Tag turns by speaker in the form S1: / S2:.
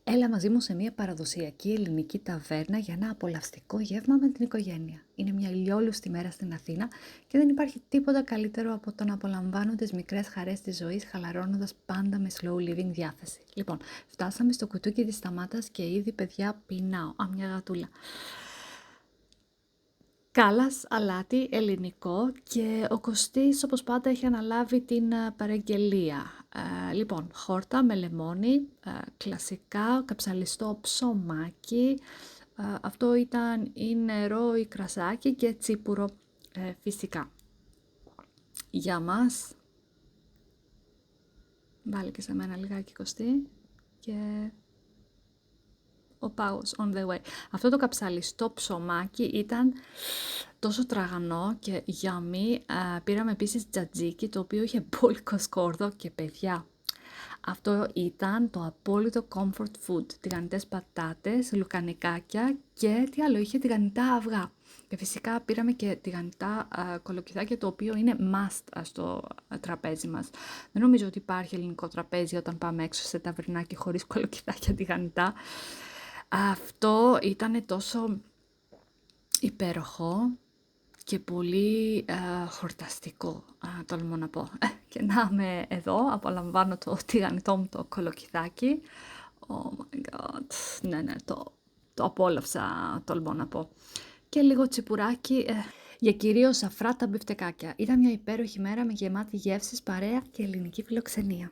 S1: Έλα μαζί μου σε μια παραδοσιακή ελληνική ταβέρνα για ένα απολαυστικό γεύμα με την οικογένεια. Είναι μια ηλιόλουστη μέρα στην Αθήνα και δεν υπάρχει τίποτα καλύτερο από το να απολαμβάνω τις μικρές χαρές της ζωής, χαλαρώνοντας πάντα με slow living διάθεση. Λοιπόν, φτάσαμε στο κουτούκι της Σταμάτας και ήδη, παιδιά, πεινάω. Μια γατούλα. Κάλας, αλάτι, ελληνικό, και ο Κωστής όπως πάντα έχει αναλάβει την παραγγελία. Λοιπόν, χόρτα με λεμόνι, κλασικά, καψαλιστό ψωμάκι, αυτό ήταν ή νερό ή κρασάκι, και τσίπουρο φυσικά. Για μας, βάλε και σε μένα λιγάκι, Κωστή, και ο πάγος on the way. Αυτό το καψαλιστό ψωμάκι ήταν τόσο τραγανό και yummy. Πήραμε επίσης τζατζίκι, το οποίο είχε μπόλικο σκόρδο, και παιδιά, αυτό ήταν το απόλυτο comfort food. Τηγανιτές πατάτες, λουκανικάκια και τι άλλο, είχε τηγανιτά αυγά. Και φυσικά πήραμε και τηγανιτά κολοκυθάκια, το οποίο είναι must στο τραπέζι μας. Δεν νομίζω ότι υπάρχει ελληνικό τραπέζι όταν πάμε έξω σε ταβερνάκι χωρίς κολοκυθάκια τηγανιτά. Αυτό ήταν τόσο υπέροχο και πολύ χορταστικό, τολμώ να πω. Και να είμαι εδώ, απολαμβάνω το τηγανιτό μου το κολοκυθάκι. Oh my god, ναι, το απόλαυσα, τολμώ να πω. Και λίγο τσιπουράκι για κυρίως σαφρά τα μπιφτεκάκια. Ήταν μια υπέροχη μέρα με γεμάτη γεύσεις, παρέα και ελληνική φιλοξενία.